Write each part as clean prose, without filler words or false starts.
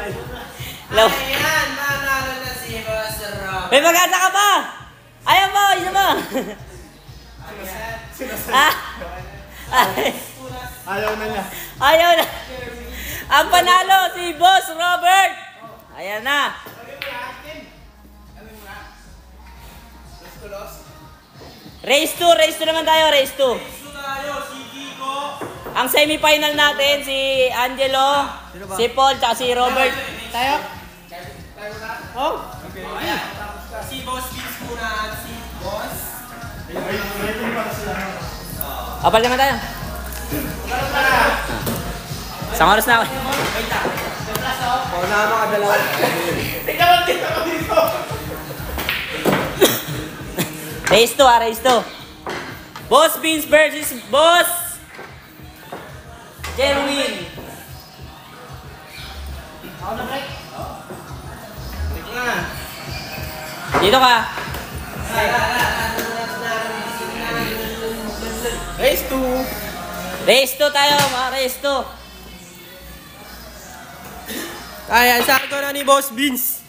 Ayan, manalo na si Boss Rob. May maganda ka pa! Ayaw mo, isa mo! Ayaw na niya. Ayaw na! Ang panalo si Boss Robert! Ayan na! Race 2 naman tayo, race 2. Ang semi-final natin, si Angelo, si Paul, tsaka si Robert. Tayo? Oh? Si Boss Vince muna at si Boss. Apal naman tayo. Isang oras na ako. Pauna mga dalawa. Tingnan dito ako dito. Race 2 race 2. Boss Vince versus Boss Jerwin. Ako na break. Dito ka. Race 2. Race 2 tayo, mga race 2. Ayan, sakto na ni Boss Vince.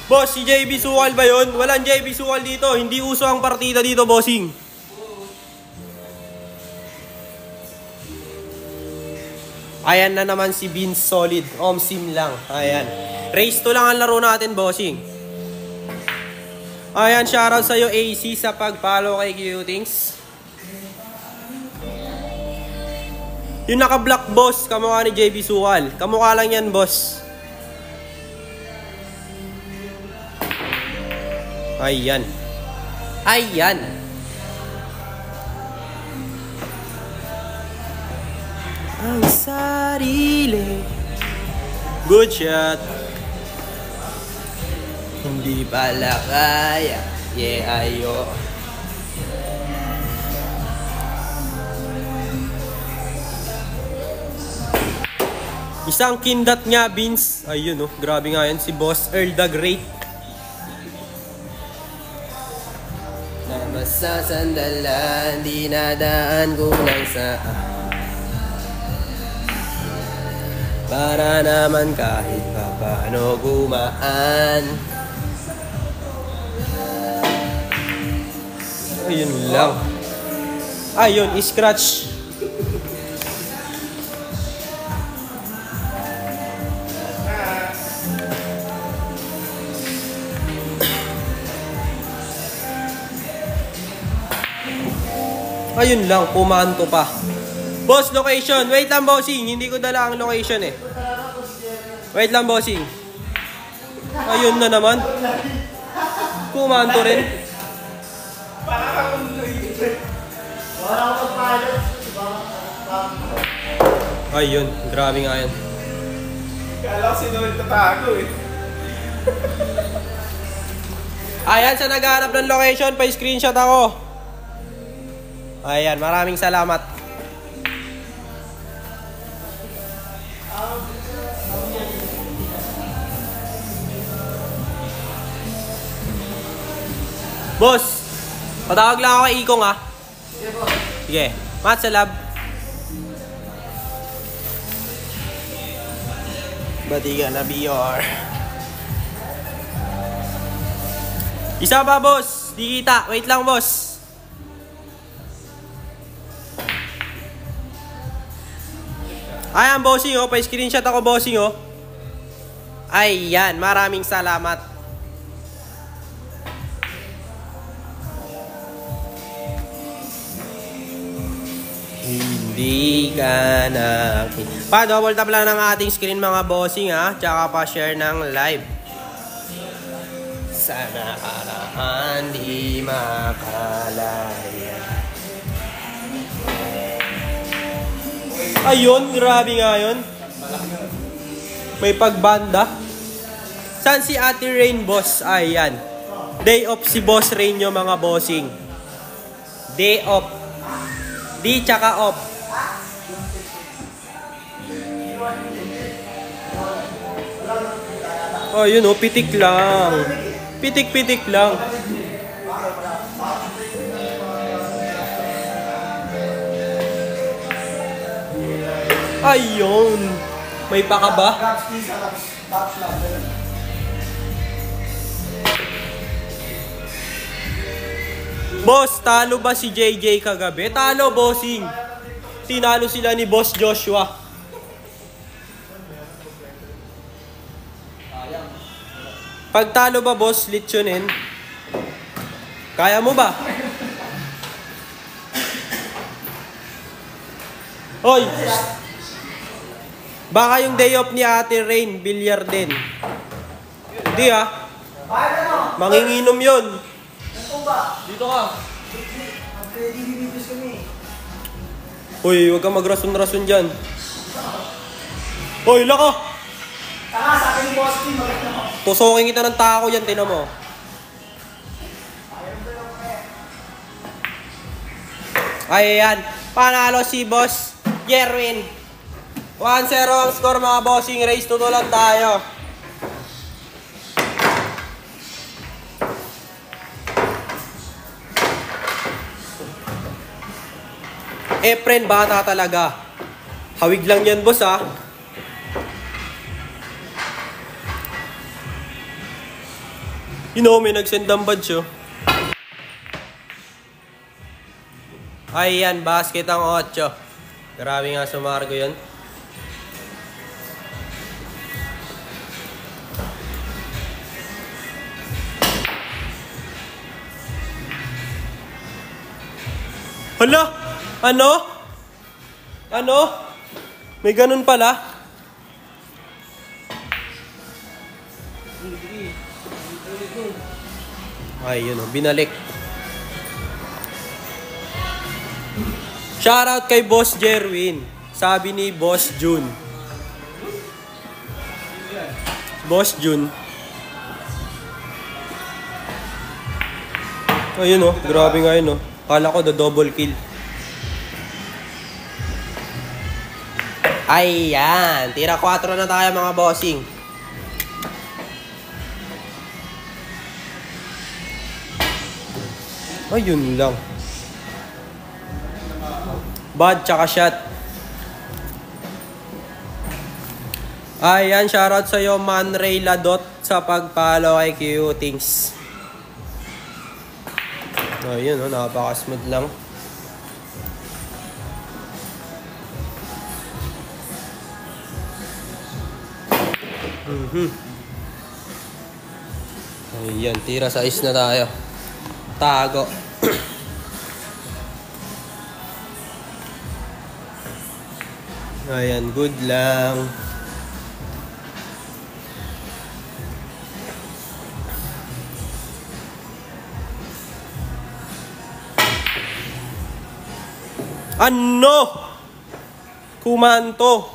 Boss, si JB Sukal ba yun? Walang JB Sukal dito. Hindi uso ang partida dito, bossing. Ayan na naman si Vince Solid. Sim lang. Ayan. Race 2 lang ang laro natin, bossing. Ayan, shoutout sa'yo AC sa pag-follow kay Cutings. Yung naka-black boss, kamukha ni JB Sukal. Kamukha lang yan, boss. Ayan. Ayan. Ang sarili. Good shot. Hindi pala kaya. Yeah, ayo. Isang kindat nga, Vince. Ayun, oh. Grabe nga yan si Boss Earl the Great. Masasandalan, di nadaan kulang saan. Para naman kahit paano gumaan. Ayun lang. Ayun, scratch. Ayun lang, pumanto pa. Boss, location. Wait lang, bossing. Hindi ko dala ang location eh. Wait lang, bossing. Ayun na naman. Pumanto rin. Ayun, grabe nga yan. Kala ko sinunod na tago eh. Ayan, sa naghahanap ng location, pa-screenshot ako. Ayan, maraming salamat. Boss, patawag lang ako kay Ikong ha. Sige, mat sa lab. Batiga na BR. Isa pa, boss. Di kita. Wait lang, boss. Ayan, bossing, oh. Pa-screenshot ako, bossing, oh. Ayan, maraming salamat. Hindi ka na... Pa-double tap lang ng ating screen, mga bossing, ha. Tsaka pa-share ng live. Sa nakaraan, di makalaya. Ayun, grabe nga yun. May pagbanda. Saan si Ate Rain, boss? Ayan. Day off si Boss Rain nyo, mga bossing. Day off. Di tsaka off. Oh, yun oh, pitik lang. Pitik-pitik lang. Ayun. May paka ba? Boss, talo ba si JJ kagabi? Talo, bossing. Tinalo sila ni Boss Joshua. Pag talo ba, boss, litsunin? Kaya mo ba? Hoy! Baka yung day off ni Ate Rain, bilyar din. Hindi ah. Manginginom yun. Dito ka. Hoy, huwag kang magrason-rason dyan. Hoy, lako! Tanga, sabi ni Boss Team, maganda mo. Tusokin kita ng tako yan, tinan mo. Ayan, panalo si Boss Jerwin. 1-0 ang score mga bossing. Race to lang tayo. Efren, bata talaga. Hawig lang yan, boss, ha. You know, may nag-send ng badge, oh. Ayan, basket ang 8. Grabe nga sumargo yun. Hala! Ano? Ano? May ganun pala? Ay, yun o. Binalik. Shoutout kay Boss Jerwin. Sabi ni Boss Jun. Boss Jun. Ayun o. Grabe nga yun o. Kala ko double kill. Ayan. Tira 4 na tayo mga bossing. Ayun lang. Bad tsaka shot. Ayan, shoutout sa'yo Man Ray Ladot sa pagpalo kay Q-Things. Ayun, oh, napaka-smooth lang. Ayan, tira sa ice na tayo. Tago. Ayan, good lang. Ano? Kumanto.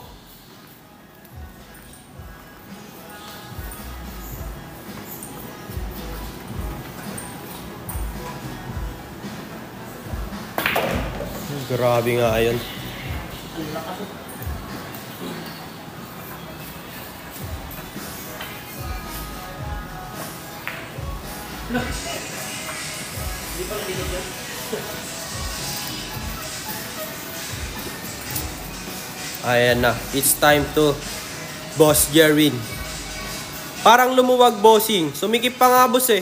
Grabe nga yun. Ayan na. It's time to Boss Jerwin. Parang lumuwag, bossing. Sumikip pa nga, boss eh.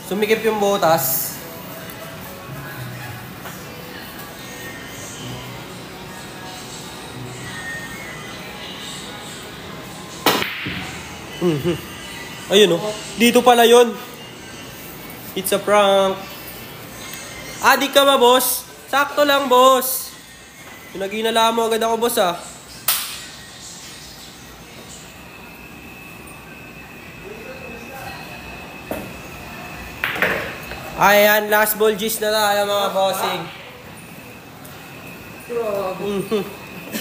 Sumikip yung butas. Ayun oh. Dito pala yun. It's a prank. Adik ka ba, boss? Sakto lang, boss. Pinaginala mo agad ako, boss, ah. Ayan, last ball gist na tayo mga bossing.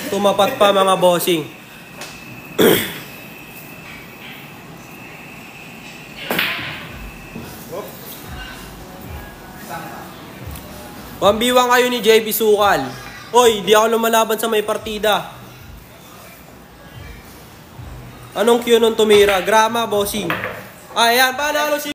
Tumapat pa mga bossing. 1v1 kayo ni JB Sukal. Oy, di ako lumalaban sa may partida. Anong Q nung tumira? Grama, bossing. Ayan, panalo si